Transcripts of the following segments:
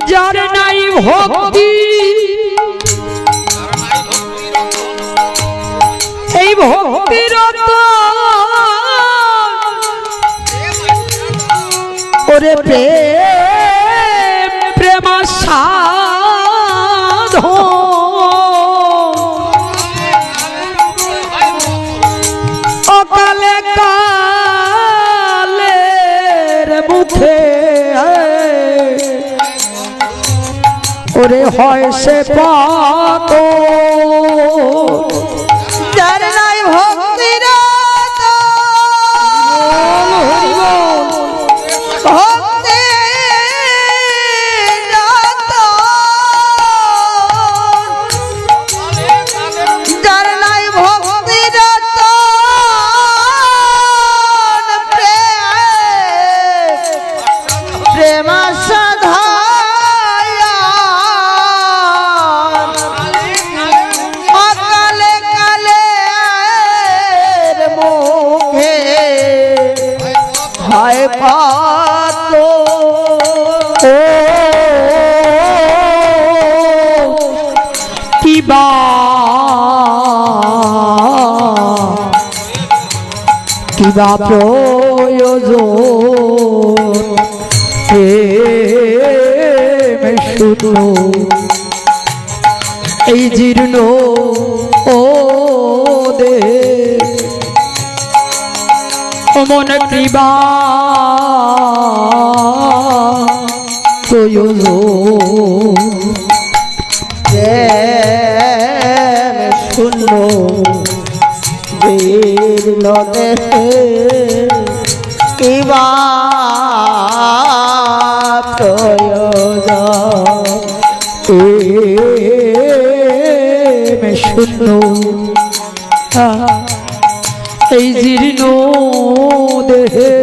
যার নাই ভক্তি এই ভক্তির ওরে প্রেম প্রেমাসাধন অকালে কালের মুখে ওরে হয় সে পাত যার নাই ভক্তির যার নাই ভক্তির প্রেমা পাত কিবা কিবা প্রয়োজন শুধু এই জীর্ণ ও দে মন কৃপা প্রয়োজন শূন্য নদে কিবা প্রয়োজন শূন্য এই জীর্ণ দেহে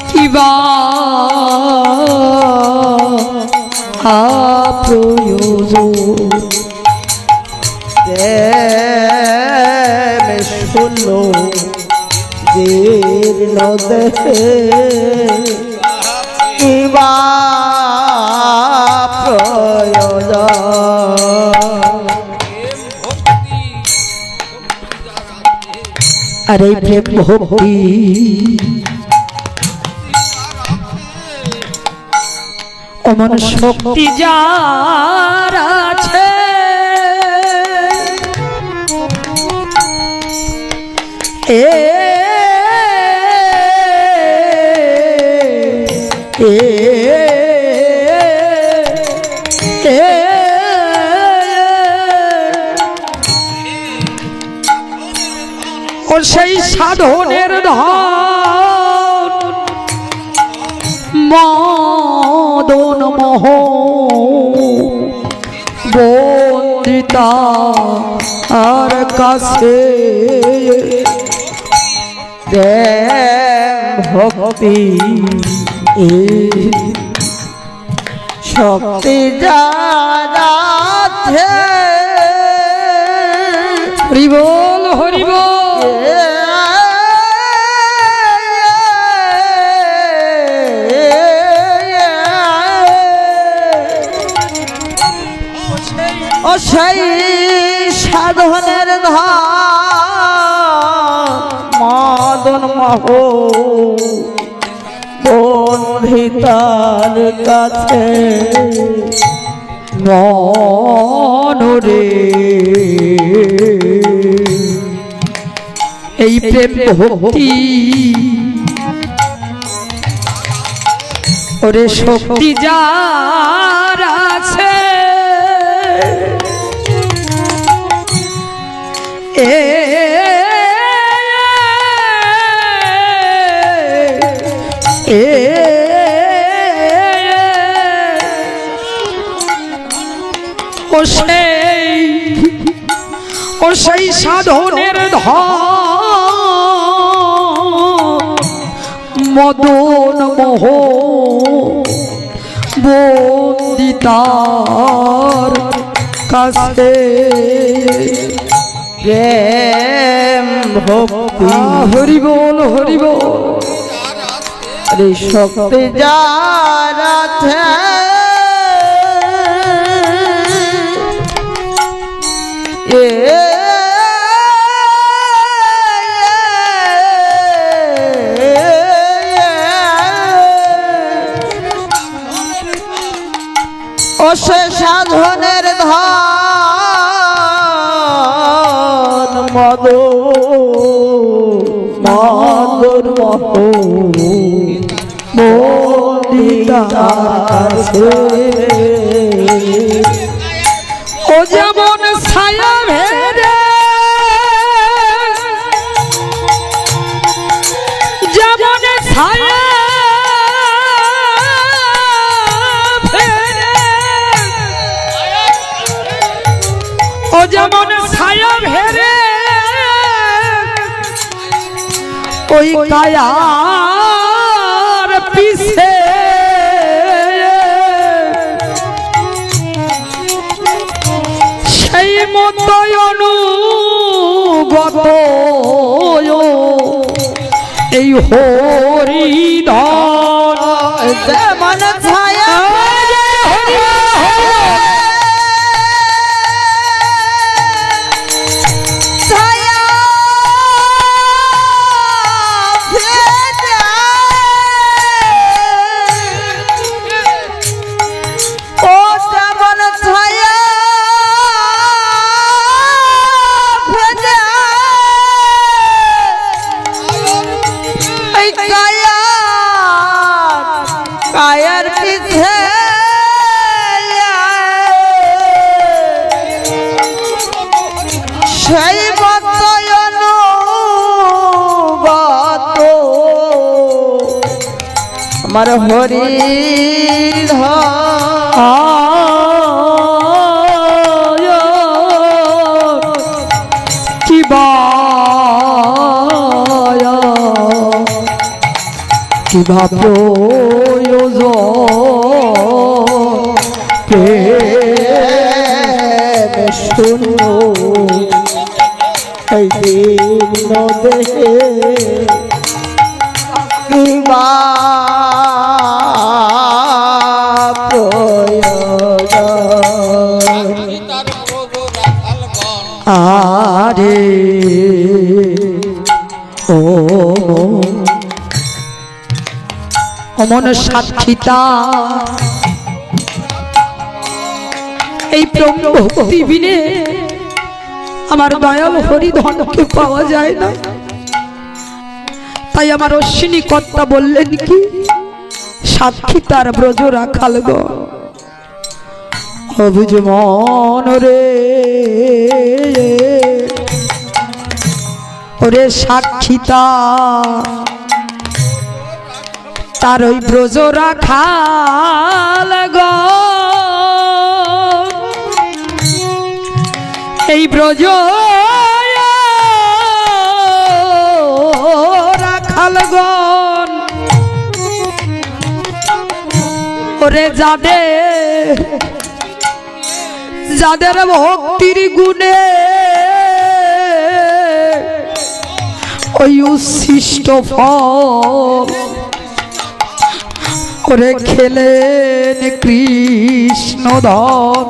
কিবা প্রয়োজন শূন্য জীর্ণ দেহে কিবা প্রয়োজন আরে প্রেম ভক্তি অমন শক্তি যার আছে ও সেই সাধনের ধন মদন মোহ বন্দিতা আর কাছে ভক্তি শক্তি যাচ্ছে হরিবল হরিবল ও সেই সাধনের মদন মোহ বন্ধিতার কাছে মনরে এই প্রেম ভক্তি ওরে শক্তি যার আছে ও সেই সাধনের মদন মোহ বন্দিতার কাছে প্রেম ভক্তি হরি বল হরি বল শক্তি যার আছে ও সে সাধনের ধন মদ মদর মদিদাছে ও যেমন ছায়া ভেদে যেমন ছায়া ভেদে ও যেমন ছায়া ভেদে ওই কায়ার পিছে সেই মতই অনুগত এই হরিধন যেমন ছায়া কায়ার পিছে সেই মতয়নুগত আমার হরি কিবা প্রয়োজন প্রেম শূন্য এই দিন দেহে কিবা প্রয়োজন আরে ও অমন সাক্ষিতা এই ব্রহ্ম ভক্তি বিনে আমার দয়াল হরিধনকে পাওয়া যায় না। তাই আমার অশ্বিনী কর্তা বললেন কি সাক্ষী তার ব্রজ রাখাল গো অবুঝ মন রে ওরে সাক্ষীতা তার ওই ব্রজ রাখাল গো এই ব্রজ রাখাল গণ ওরে যাদের যাদের ভক্তির গুণে ওই উচ্ছিষ্ট ফল করে খেলেন কৃষ্ণ ধন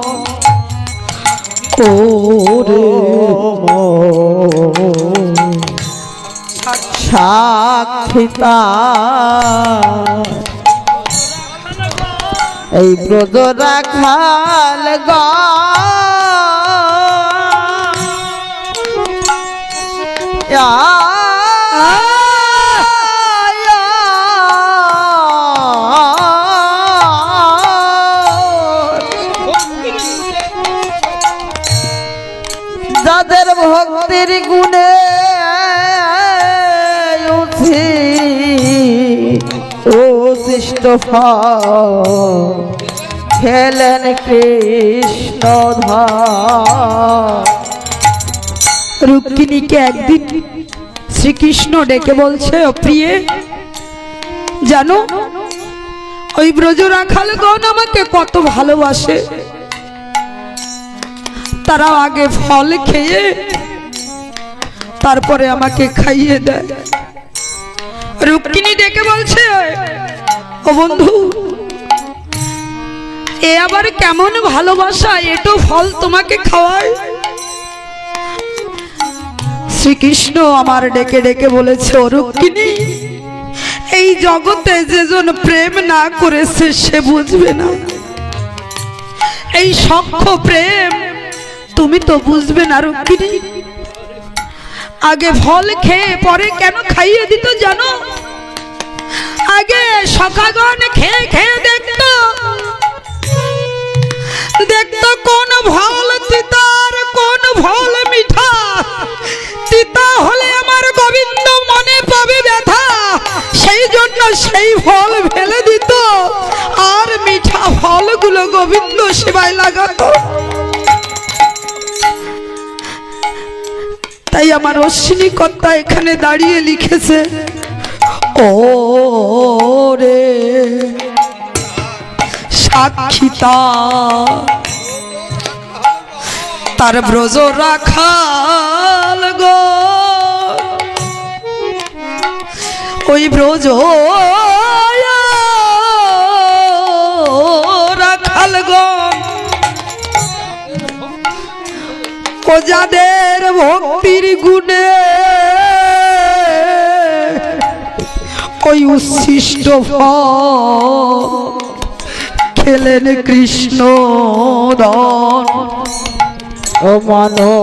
ওরে সাক্ষিতা এই ব্রজ রাখাল গো যাদের ভক্তির গুণে উচ্ছিষ্ট ফল খেলেন কৃষ্ণ রুক্মিণীকে একদিন শ্রীকৃষ্ণ ডেকে বলছে ও প্রিয়ে জানো ওই ব্রজ রাখালগণ আমাকে কত ভালোবাসে তারা আগে ফল খেয়ে তারপরে আমাকে খাইয়ে দেয় রুক্মিণী ডেকে বলছে, ও বন্ধু, এ আবার কেমন ভালোবাসা, এটো ফল তোমাকে খাওয়ায়? শ্রীকৃষ্ণ আমার ডেকে ডেকে বলেছে, ও রুক্মিণী, এই জগতে যেজন প্রেম না করেছে সে বুঝবে না। এই সখ্য প্রেম তুমি তো বুঝবে না রুক্মিণী। আগে ফল খেয়ে পরে কেন খাইয়ে দিত জানো? আগে সখাগণ খেয়ে খেয়ে দেখতো কোন ফল তিতা আর কোন ফল মিঠা। তিতা হলে আমার গোবিন্দ মনে পাবে ব্যথা, সেই জন্য সেই ফল ফেলে দিত, আর মিঠা ফলগুলো গোবিন্দ সেবায় লাগাতো। তাই আমার অশ্বিনী কর্তা এখানে দাঁড়িয়ে লিখেছে, ও রে সাক্ষিতা তার ব্রজ রাখাল গো, ওই ব্রজ রাখাল গো, ও যাদের ভক্তির গুণে ওই উচ্ছিষ্ট ফল খেলেন কৃষ্ণ দন। ও মানরে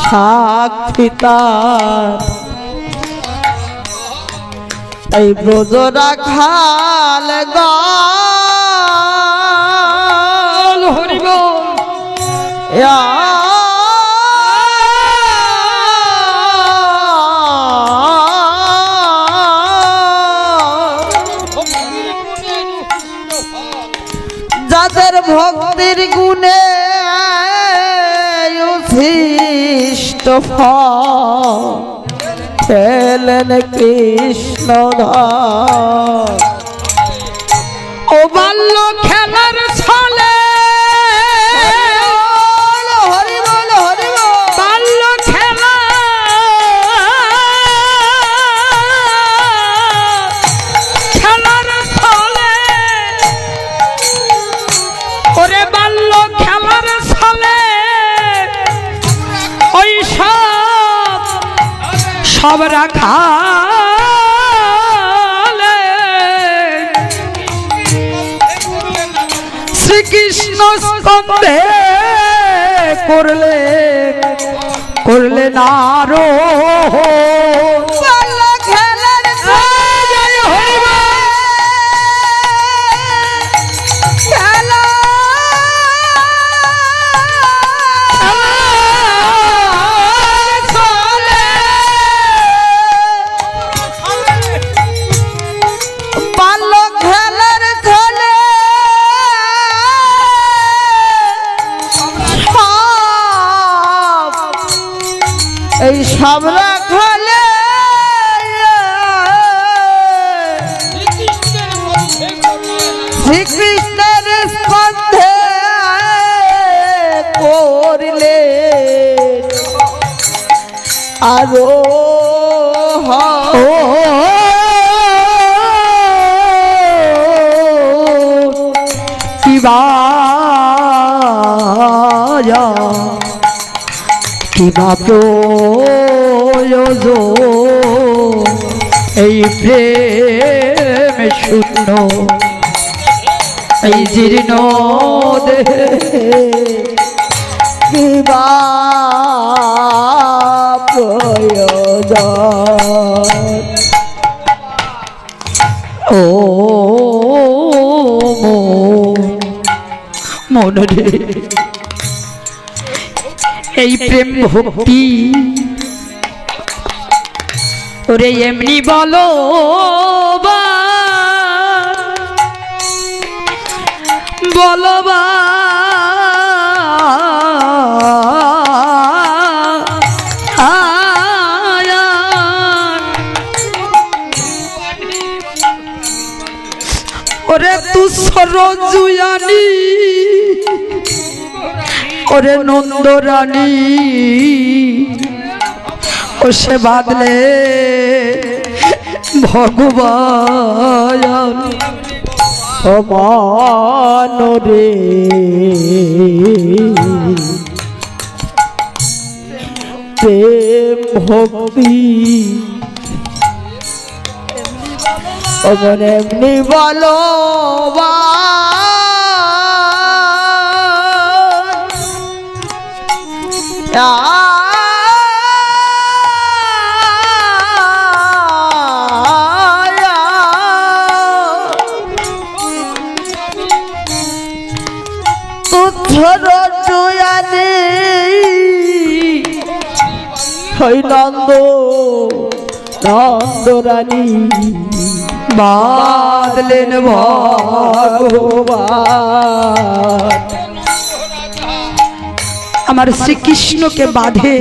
সাক্ষিতা এই ব্রজ রাখাল গাল হরিব যাদের ভক্তির গুণে উচ্ছিষ্ট ফল খেলেন কৃষ্ণ ধাম। ও বাল্য খেলার ছলে হরি বল হরি বল বাল্য খেলা খেলার ছলে, ওরে বাল্য খেলার ছলে ওই সব রাখা শ্রীকৃষ্ণ স্কন্ধে করলে নারো খেলার খেলা বাল্য খেলার ছলে এই সব রাখালে শ্রীকৃষ্ণের স্কন্ধে করলে আরো কিবা প্রয়োজন এই প্রেম শূন্য এই জীর্ণ দেহে কিবা প্রয়োজন। ও মনে এই প্রেম ভক্তি ওরে এমনি বলো বা বলো বা ওরে তু সরজুয়ানি ওরে নন্দরানী ও সে বাদলে ভগবান অমানরে প্রেম ভক্তি অমন এমনি বলো নন্দ নন্দরানী বাদলেন ভগবান আমার শ্রীকৃষ্ণকে বাঁধে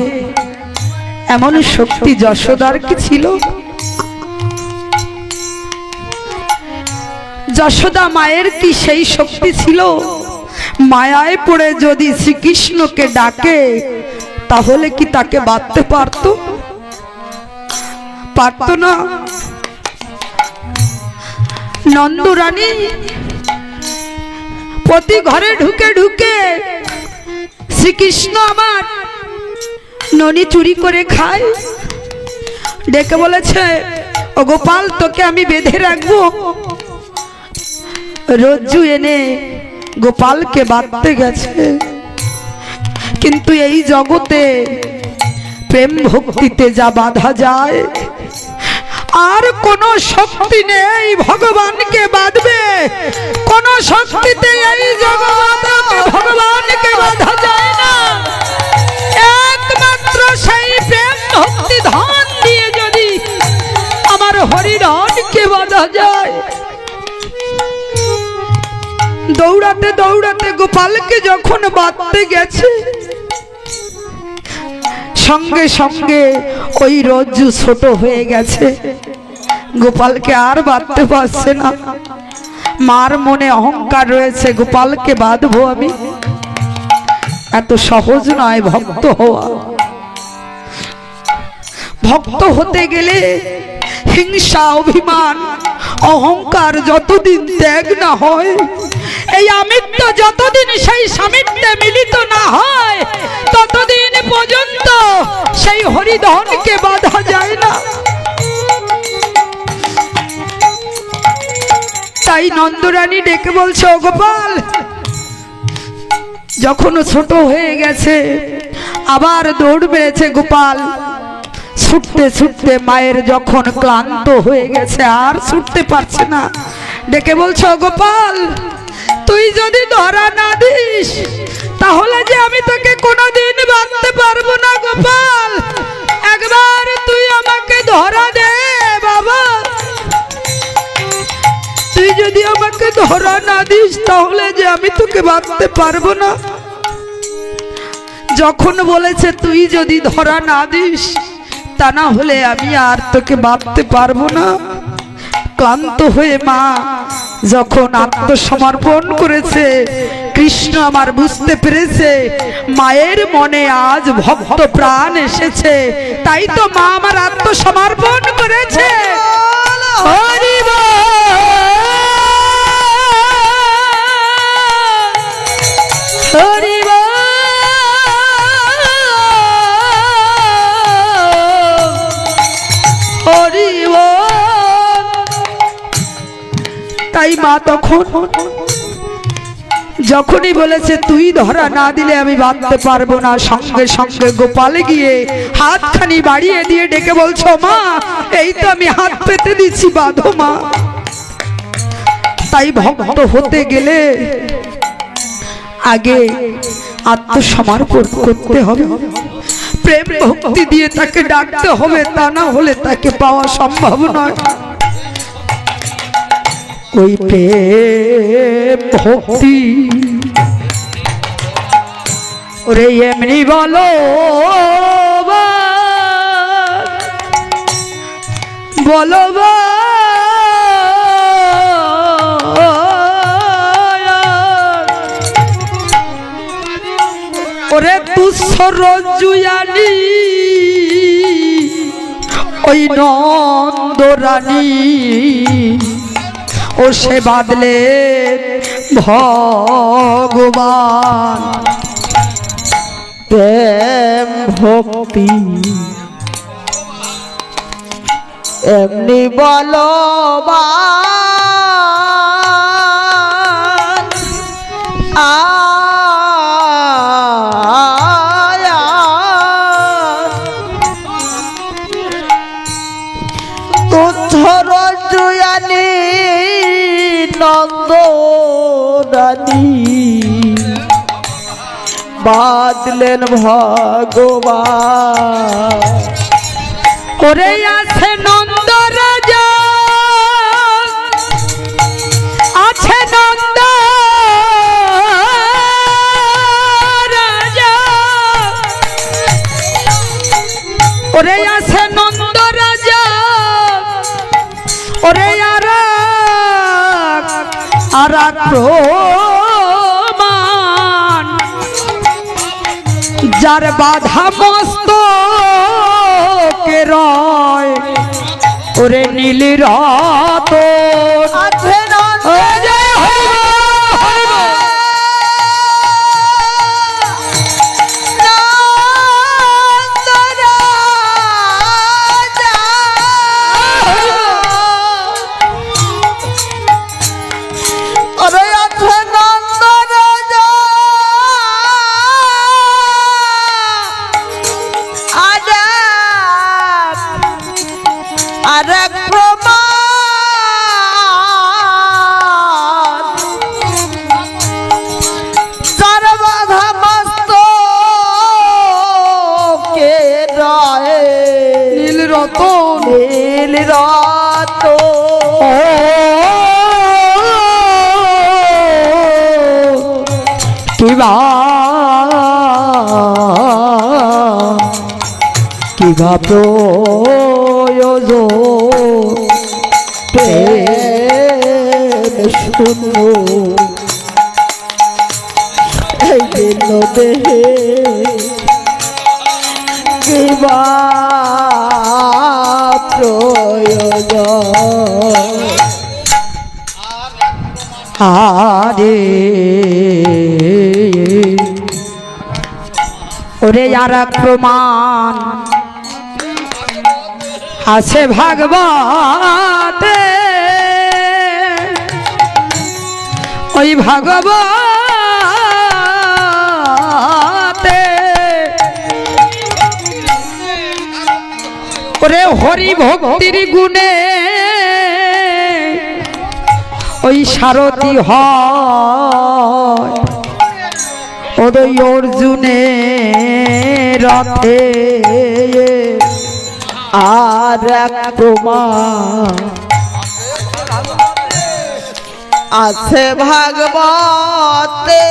এমন শক্তি যশোদার কি ছিল? যশোদা মায়ের কি সেই শক্তি ছিল? মায়ায় পড়ে যদি শ্রীকৃষ্ণকে ডাকে তাহলে কি তাকে বাঁধতে পারতো? পারতো না। নন্দরানী প্রতি ঘরে ঢুকে ঢুকে শ্রীকৃষ্ণ আমার ননি চুরি করে খায়, ডেকে বলেছে ও গোপাল তোকে আমি বেঁধে রাখবো। রজ্জু এনে গোপালকে বাঁধতে গেছে, কিন্তু এই জগতে প্রেম ভক্তিতে যা বাধা যায় আর কোন শক্তি নেই ভগবানকে বাঁধবে। কোন শক্তিতে এই জগতে ভগবানকে বাঁধা যায় না। একমাত্র সেই প্রেম ভক্তি ধন দিয়ে যদি আমার হরিধনকে বাঁধা যায়। দৌড়াতে দৌড়াতে গোপালকে যখন বাঁধতে গেছে সঙ্গে সঙ্গে ওই রজ্জু ছোট হয়ে গেছে, গোপালকে আর বাঁধতে পারছে না। মার মনে অহংকার রয়েছে, গোপালকে বাঁধবো আমি, এত সহজ নয় ভক্ত হওয়া। ভক্ত হতে গেলে হিংসা অভিমান অহংকার যতদিন ত্যাগ না হয়, এই আমিত্ব যতদিন সেই সামিত্যে মিলিত না হয় ততদিন পর্যন্ত সেই হরিধনকে বাঁধা যায় না। তাই নন্দরানী ডেকে বলছে ও গোপাল, যখন ছোট হয়ে গেছে আবার দৌড় বেড়েছে গোপাল, ছুটতে ছুটতে মায়ের যখন ক্লান্ত হয়ে গেছে আর ছুটতে পারছে না, ডেকে বলছে ও গোপাল তুই যদি ধরা না দিস তাহলে যে আমি তোকে কোনোদিন বাঁধতে পারবো না। গোপাল একবার তুই আমাকে ধরা দে বাবা, তুই যদি আমাকে ধরা না দিস তাহলে যে আমি তোকে বাঁধতে পারবো না। যখন বলেছে তুই যদি ধরা না দিস তা না হলে আমি আর তোকে বাঁধতে পারবো না, ক্লান্ত হয়ে মা যখন আত্মসমর্পণ করেছে, কৃষ্ণ আমার বুঝতে পেরেছে মায়ের মনে আজ ভক্ত প্রাণ এসেছে, তাই তো মা আমার আত্মসমর্পণ করেছে। হরি বল হরি বল হরি বল। তাই মা তখন যখনই বলেছে তুই ধরা না দিলে আমি বাঁধতে পারবো না, সঙ্গে সঙ্গে গোপালে গিয়ে হাতখানি বাড়িয়ে দিয়ে ডেকে বলছো মা এই তো আমি হাত পেতে দিচ্ছি, বাঁধো মা। তাই ভক্ত হতে গেলে আগে আত্মসমর্পণ করতে হবে, প্রেম ভক্তি দিয়ে তাকে ডাকতে হবে, তা না হলে তাকে পাওয়া সম্ভব নয়। ওই প্রেম ভক্তি ওরে এমনি বলো বলো ওরে তুচ্ছ রজ্জুয়ানি ওই নন্দরানী ও সে বাদলে ভগবান প্রেম ভক্তি এমনি বলবান তুচ্ছর জয়ানি নন্দরানী বাদলেন ভগবান ওরে আছে নন্দ রাজা আছে নন্দ রাজা ওরে আছে নন্দ রাজা ওরে আর প্রমাণ যার বাধা মস্ত কে রয় ওরে নীল রাত আছে নীল রাত কিবা প্রয়োজন শূন্য এই দিন দেহে কিবা প্রয়োজন আরে ওরে আর প্রমাণ আছে ভাগবতে ওই ভাগবতে ওরে হরি ভক্তির গুণে ওই সারথি হয় ওই অর্জুনে রথে আর এক প্রমাণ আছে ভাগবতে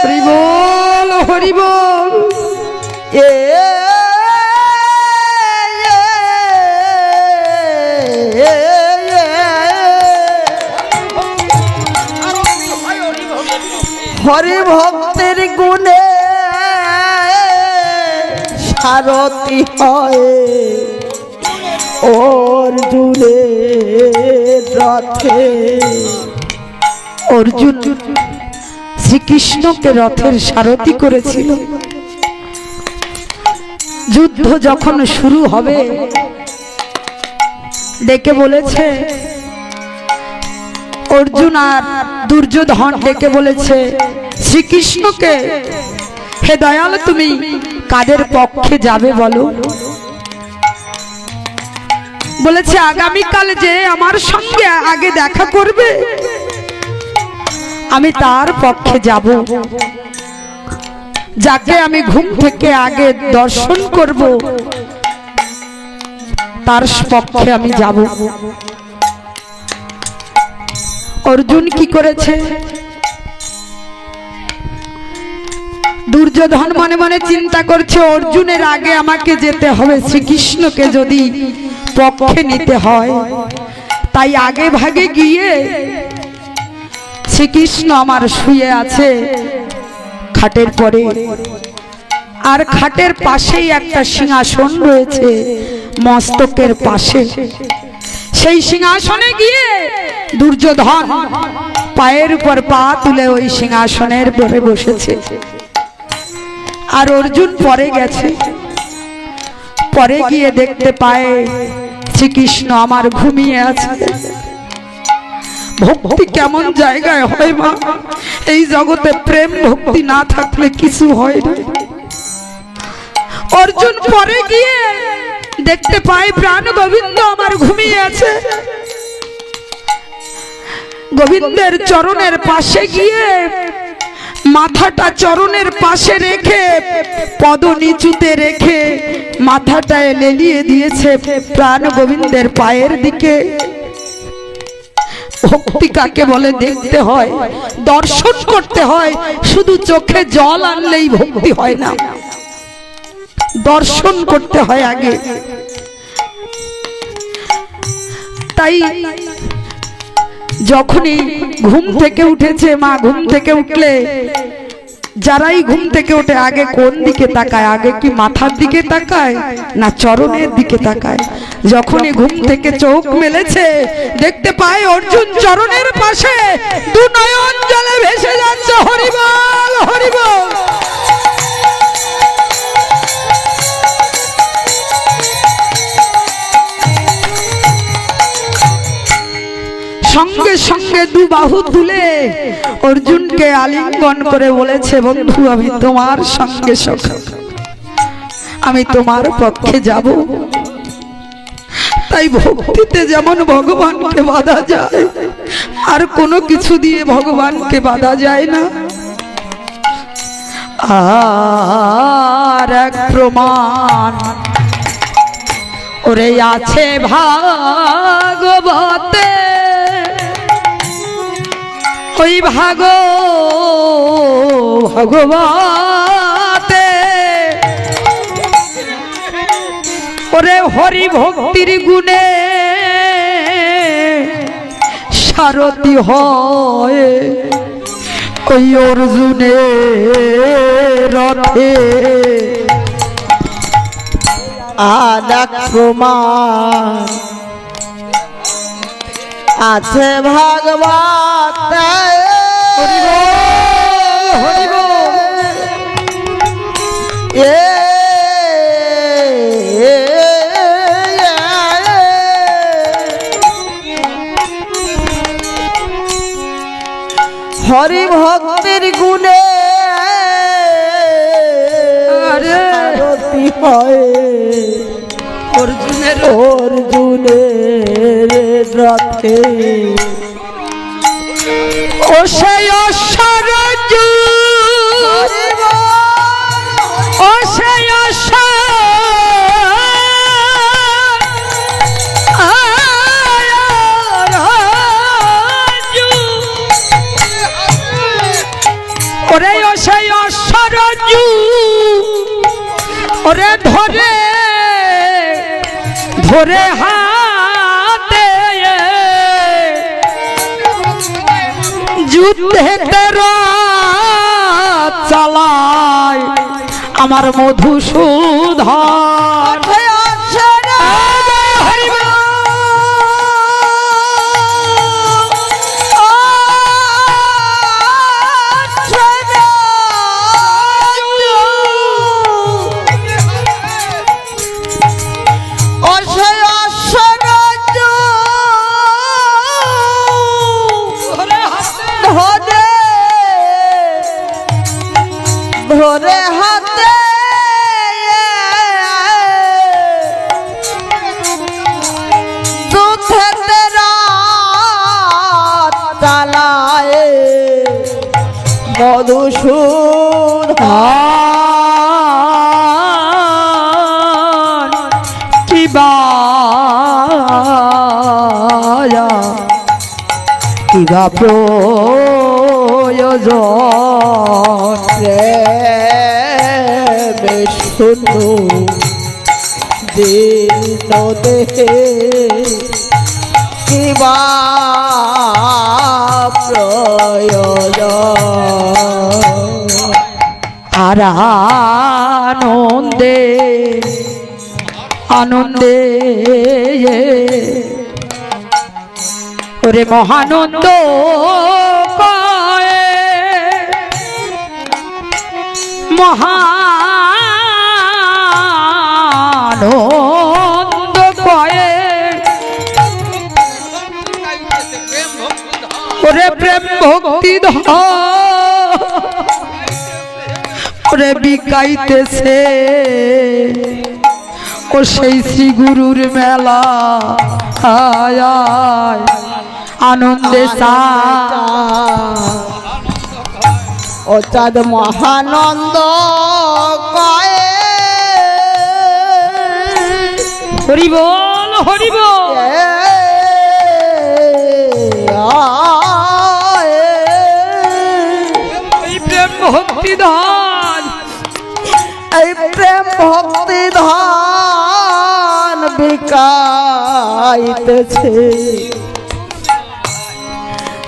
হরি বল হরি বল এ হরি ভক্তের গুণে সারথি হয় অর্জুনের রথে অর্জুন শ্রীকৃষ্ণকে রথের সারথি করেছিল। যুদ্ধ যখন শুরু হবে ডেকে বলেছে অর্জুন আর দুর্যোধন ডেকে বলেছে শ্রীকৃষ্ণকে, হে দয়াল তুমি কাদের পক্ষে যাবে বলো। বলেছে আগামীকাল যে আমার সঙ্গে আগে দেখা করবে আমি তার পক্ষে যাব, যাকে আমি ঘুম থেকে আগে দর্শন করব তার পক্ষে আমি যাব। অর্জুন কি করেছে? দুর্যোধন মনে মনে চিন্তা করছে অর্জুনের আগে আমাকে যেতে হবে, শ্রীকৃষ্ণকে যদি পক্ষে নিতে হয়, তাই আগে ভাগে গিয়ে শ্রীকৃষ্ণ আমার শুয়ে আছে খাটের পরে, আর খাটের পাশেই একটা সিংহাসন রয়েছে মস্তকের পাশে। সেই সিংহাসনে গিয়ে দুর্যোধন পায়ের উপর পা তুলে ওই সিংহাসনের উপরে বসেছে, আর অর্জুন পরে গেছে। পরে গিয়ে দেখতে পায় শ্রীকৃষ্ণ আমার ঘুমিয়ে আছে। ভক্তি কেমন জায়গায় হয় মা, এই জগতে প্রেম ভক্তি না থাকলে কিছু হয় না। অর্জুন পরে গিয়ে দেখতে পায় প্রাণ গোবিন্দ আমার ঘুমিয়ে আছে। গোবিন্দের চরণের পাশে গিয়ে মাথাটা চরণের পাশে রেখে, পদ নিচুতে রেখে মাথাটা লেলিয়ে দিয়েছে প্রাণ গোবিন্দের পায়ের দিকে। ভক্তি কাকে বলে দেখতে হয়, দর্শন করতে হয়। শুধু চোখে জল আনলেই ভক্তি হয় না, দর্শন করতে হয় আগে। তাই যখনই ঘুম থেকে উঠেছে মা, ঘুম থেকে উঠলে যারাই ঘুম থেকে ওঠে আগে কোন দিকে তাকায়? আগে কি মাথার দিকে তাকায় না চরণের দিকে তাকায়? যখনই ঘুম থেকে চোখ মেলেছে দেখতে পায় অর্জুন চরণের পাশে দু নয়ন জলে ভেসে যাচ্ছে। হরি বল, হরি বল। সঙ্গে সঙ্গে দু বাহু তুলে অর্জুনকে আলিঙ্গন করে বলেছে, বন্ধু আমি তোমার সঙ্গে সখা, আমি তোমার পক্ষে যাব। তাই ভক্তিতে যেমন ভগবানকে বাধা যায়, আর কোনো কিছু দিয়ে ভগবানকে বাধা যায় না। আর এক প্রমাণ ওরে আছে ভাগবতে, ওই ভগবতে ওরে হরি ভক্তির গুণে সারথি হয় ওই অর্জুনের রথে। আদাক প্রমাণ আছে ভাগবত। হরি বল, হরি বল। হরি ভক্তের গুণে সারথি হয় অর্জুনের রথে। ও সেই অশ্বরজু, ও সেই অশ্বরজু, ওরে ও সেই অশ্বরজু, ওরে ধরে ধরে হাতে যুদ্ধে চালায় আমার মধুসূদন। ধরে হাতে যুদ্ধে চালায় মধুসূদন। কিবা প্রয়োজন শুনু দিন দেহে কিবা প্রয়োজন। আর আনন্দে আনন্দে ওরে মহানন্দ কয়ে মহানন্দ কয়ে ওরে প্রেম ভক্তি ওরে বিকাইতেছে ও সেই শ্রী গুরুর মেলা আয় আয় আনন্দে ও চাঁদ মহানন্দ কয়ে হরি বল হরি বল এই প্রেম ভক্তি ধান এই প্রেম ভক্তি ধান বিকাইতেছে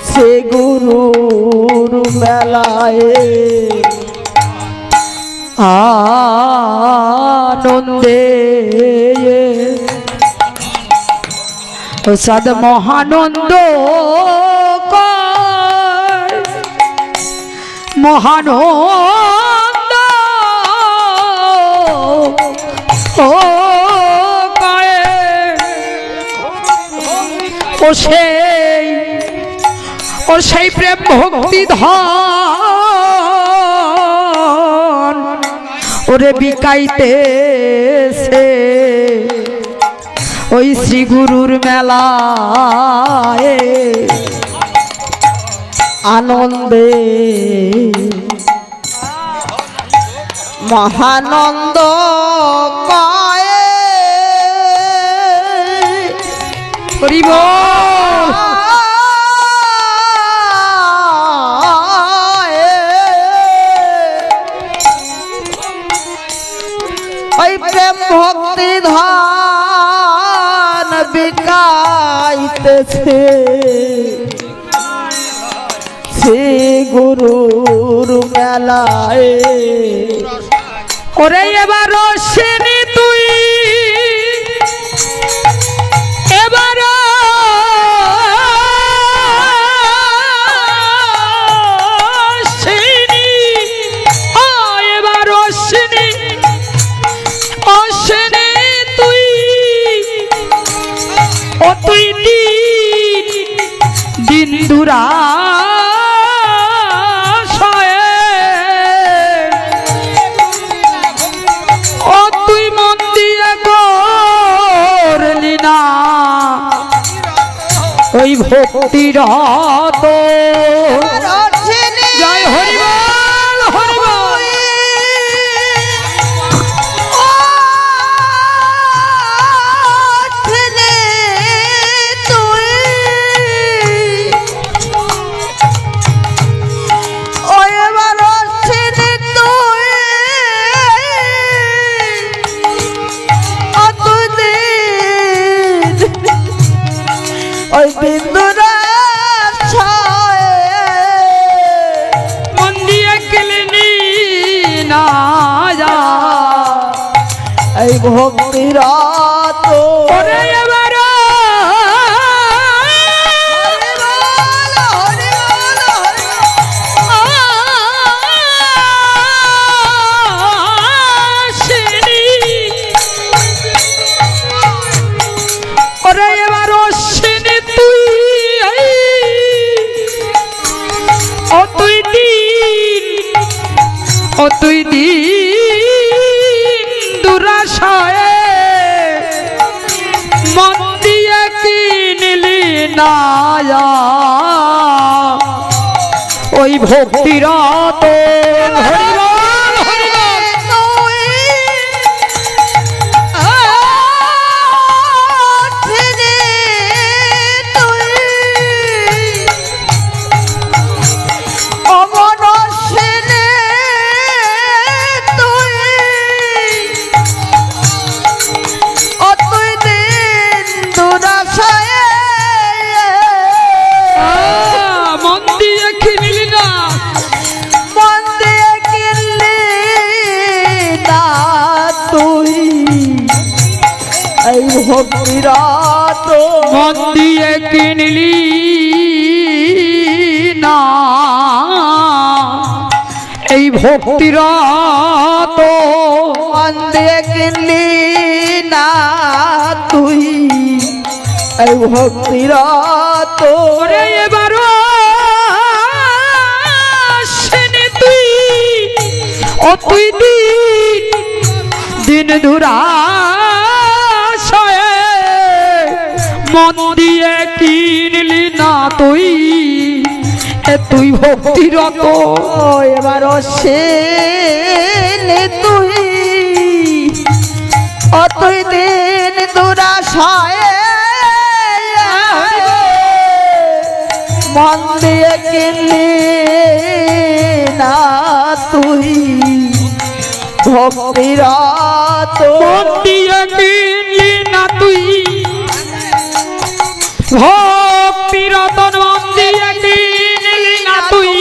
সে গুরুর মেলায় আনন্দে ও সদ মহানন্দ কয় মহানন্দ ও কয় ও সেই প্রেম ভক্তি ধন ওরে বিকাইতেছে ওই শ্রী গুরুর মেলায় আনন্দে মহানন্দ কয়ে হরি বল ওই প্রেম ভক্তি ধান বিকাইতেছে সে গুরুর মেলায় ওরে এবার সেনি তুই এবার সেনি এবার সেনি অসেনে তুই ও তুই দিন দুরা ও তুই মন দিয়ে করলি না ওই ভক্তির তো জয় হরি বল হরি বল ওই বিন্দুরা মন দিয়ে কেলেনি না যা এই ভক্তিরা তো ওরে এবার ওরে এবার অশ্বিনী তুই ও তুই দিন দুরাশয়ে মন দিয়ে কিনলি না ওই ভক্তিরত হরি বল হরি বল মন দিয়ে কিনলি না মন দিয়ে কিনলি ভক্তিরত মন দিয়ে কিনলি না এই ভক্তিরত মন দিয়ে কিনলি না তুই এই ভক্তিরত ওরে এবারও সেনে তুই ও তুই দিন দুরাশয়ে মন দিয়ে কিনলি না তুই এ তুই ভক্তিরত এবার সে তুই ও তুই দিন দুরাশায় মন দিয়ে কিনলি না তুই ভক্তিরত মন দিয়ে কিনলি না তুই ভক্তিরতন মন দিয়ে কিনলি না তুই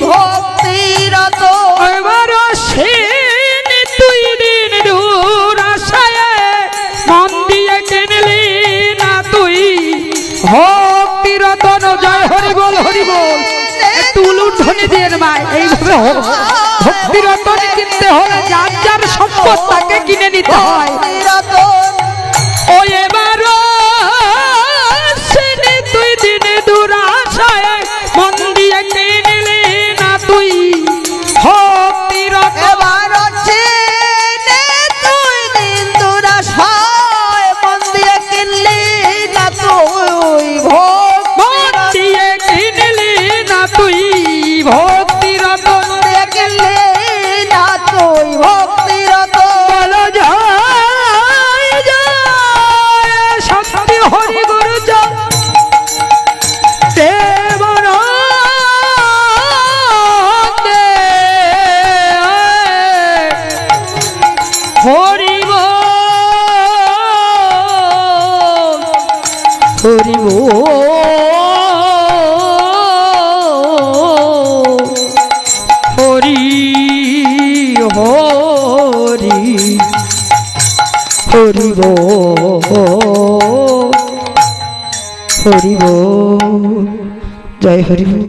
ভক্তিরত এবার সেন তুই দিন দুরাশায় মন দিয়ে কিনলি না তুই ভক্তিরতন জয় হরি বল একটু উলুধ্বনি দিয়ে মায় এইভাবে ভক্তিরতন কিনতে হলে যার যার সম্পদ তাকে কিনে নিতে হয় ও এবার সেনে তুই দিন দুরাশায় মন দিয়ে কিনলি না তুই ভক্তিরত এবার তুই দিন দুরাশায় মন দিয়ে কিনলি না তুই মন দিয়ে কিনলি না তুই ভক্তিরতন দিয়ে কিনলি না তুই ভক্তিরত বলো জয় জয় সত্যি হরি গুরু জয় দেবানন্দে হরি বল হরি বল হরি হরি হরি বল হরি বল জয় হরি বল।